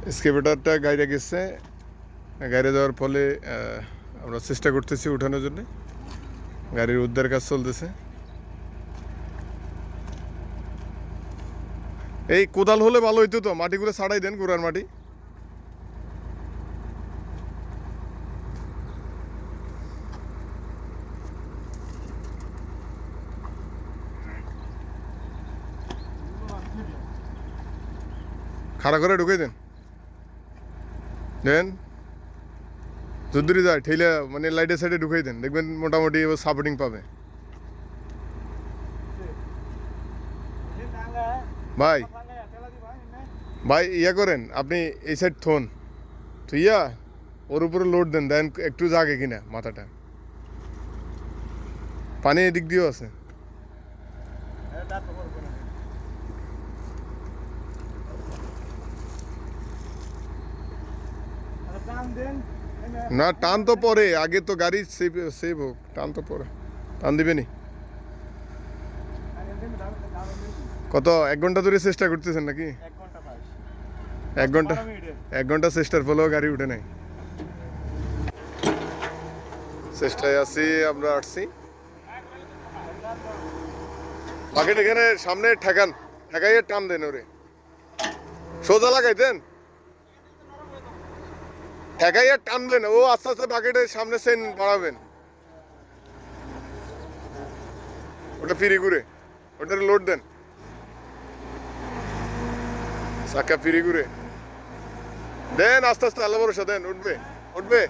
এক্সকেভেটরটা গাড়িটা গেছে, গাড়ি যাওয়ার ফলে আমরা চেষ্টা করতেছি উঠানোর জন্য। গাড়ির উদ্ধার কাজ চলতেছে। এই কোদাল হলে ভালো হইতো তো, মাটিগুলো ছাড়াই দেন, গোড়ার মাটি। খাড়া করে ঢুকে দেন দেন যদ্দূরই যায় ঠেলে, মানে লাইটের সাইডে ঢুকাই দেন, দেখবেন মোটামুটি এবার সাপোর্টিং পাবে। ভাই ভাই ইয়া করেন আপনি, এই সাইড থন থুইয়া ওর উপরে লোড দেন, দেন একটু জাগে কিনা মাথাটা। পানি এদিক দিয়েও আছে। না টান তো পরে, আগে তো গাড়ি সেভ সেভ হোক, টান তো পরে। টান দিবেনি। কত 1 ঘন্টা ধরে চেষ্টা করতেছেন নাকি? 1 ঘন্টা চেষ্টার ফলেও গাড়ি উঠে নাই। চেষ্টায় আছি, আমরা আসছি। বাকেট এখানে সামনে ঠেকান, ঠেকাইয়ে টান দেন, ওরে সোজা লাগাইতেন, ঠেকাইয়ে টানবেন, ও আস্তে আস্তে বাকেটের সামনে চেন বাড়াবেন। ওটা ফ্রি ঘুরে, ওটার লোড দেন, চাকা ফ্রি ঘুরে দেন, আস্তে আস্তে আল্লাহ ভরসা দেন, উঠবে উঠবে।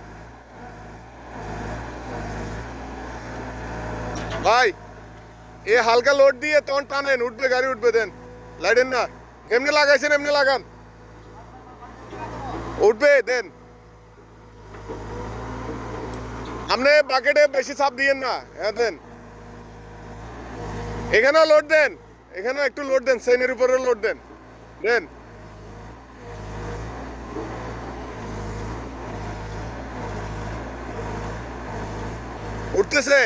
ভাই এ হালকা লোড দিয়ে তখন টানেন, উঠবে, গাড়ি উঠবে, দেন লাইটেন না, এমনি লাগাইছেন এমনি লাগান, উঠবে, দেন। আপনি বাকেটে বেশি চাপ দিয়েন না, হ্যাঁ দেন। এখানেও লোড দেন, এখানেও একটু লোড দেন, চেইনের উপরে লোড দেন, দেন। উঠতেছে,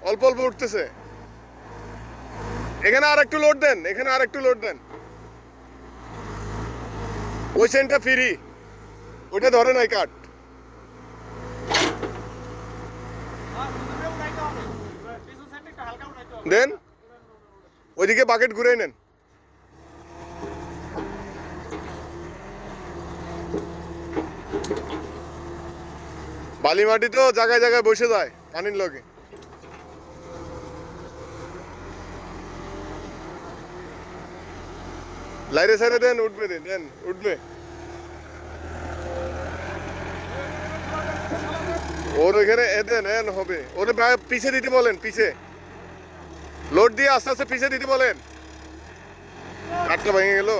অল্প অল্প উঠতেছে। এখানে আর একটু লোড দেন, এখানে আর একটু লোড দেন। ওই চেইনটা ফ্রি, ওইটা ধরে নাই কাট। দেন ওইদিকে বাকেট ঘুরে নেন। বালি মাটি তো জায়গায় জায়গায় বসে যায় পানির লগে। লাইরে সাইরে দেন, উঠবে, দেন দেন, উঠবে। ওর ওইখানে দেন, এন হবে, ওরে পিছে দিতে বলেন, পিছে লোড দিয়ে আস্তে আস্তে পিছে দিতে বলেন। কাঠটা ভেঙে গেল।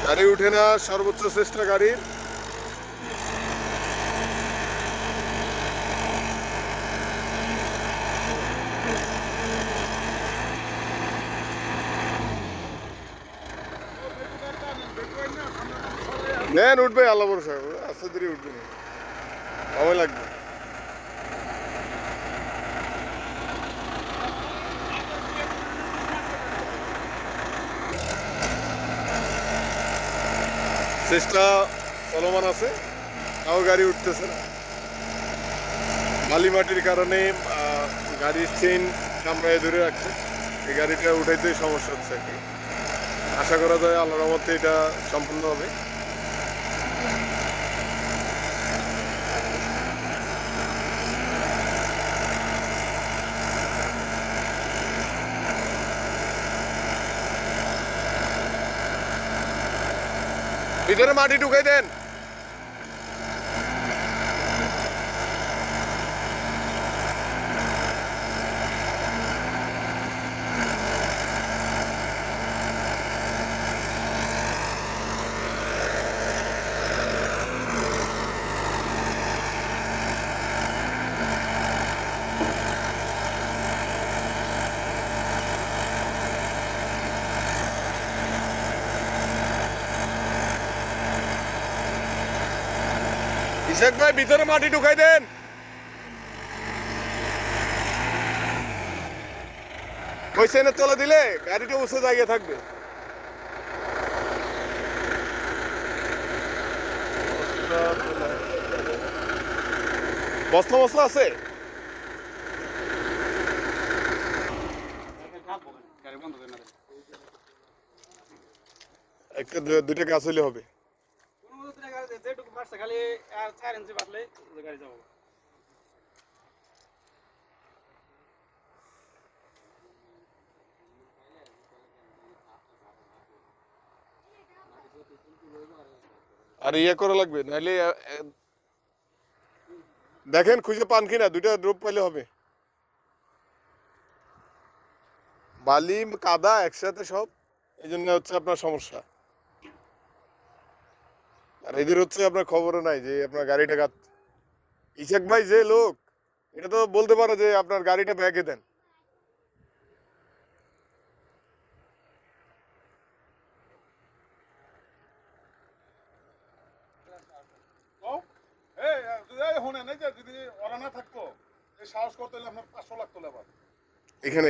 গাড়ি উঠে না, সর্বোচ্চ চেষ্টা গাড়ির। দেন উঠবে, আল্লাহ ভরসা, আস্তে ধীরে উঠবে না, সময় লাগবে। চেষ্টা চলমান আছে, তাও গাড়ি উঠতেছে না। বালি মাটির কারণে গাড়ির চেইন কামড়ায় ধরে রাখছে, এই গাড়িটা উঠাইতে সমস্যা হচ্ছে আর কি। আশা করা যায় আল্লাহর রহমতে এটা সম্পূর্ণ হবে। ভিতরে মাটি ঢুকাই দেন। ইশাক ভাই ভিতরে মাটি ঢুকাই দেন। ওই চেনের তলে দিলে গাড়িটা উঁচু জায়গায় থাকবে। বস্তা মশলা আছে? একটা দুইটা কাজ হইলে হবে। খালি 4 ইঞ্চি বাড়লে গাড়ি যাবো। আর ইয়ে করা লাগবে, নাহলে দেখেন খুঁজে পান কিনা, দুইটা ড্রপ পাইলে হবে। বালি কাদা একসাথে সব, এই জন্য হচ্ছে আপনার সমস্যা। আর এদের হচ্ছে আপনার খবরও নাই যে আপনার গাড়িটা ইসাক ভাই যে লোক, এটা তো বলতে পারে যে আপনার গাড়িটা ব্যাগে দেন। যদি ওরা না থাকতো এই সাহস করতে হলে আপনার 500 লাখ তোলে আবার এখানে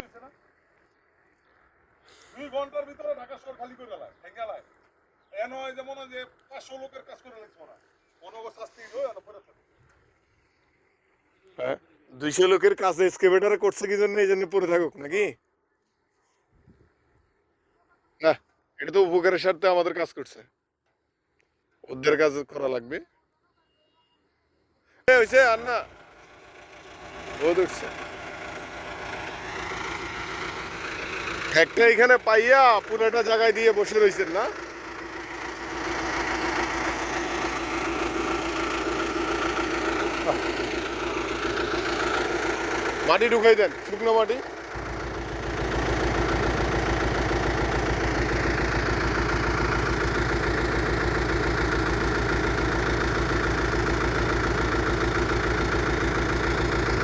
2 ঘন্টার ভিতরে ঢাকা শহর খালি করে গেলায় ঠেঙ্গালায় এ নয় যেমন যে 500 লোকের কাজ করে লিখবো না অনগ শাস্তি হয়ে পরে থাকে। 200 লোকের কাছে এক্সকেভেটরে করছে কি জন্য, এই জন্য পড়ে থাকুক নাকি? না, এটা তো উপকারের স্বার্থে আমাদের কাজ করছে, ওদের কাজ করা লাগবে। হয়েছে আর না, বহুত উঠছে একটা এখানে পাইয়া পুরোটা জায়গায় দিয়ে বসে রয়েছেন না। মাটি ঢুকাই দেন, শুকনো মাটি।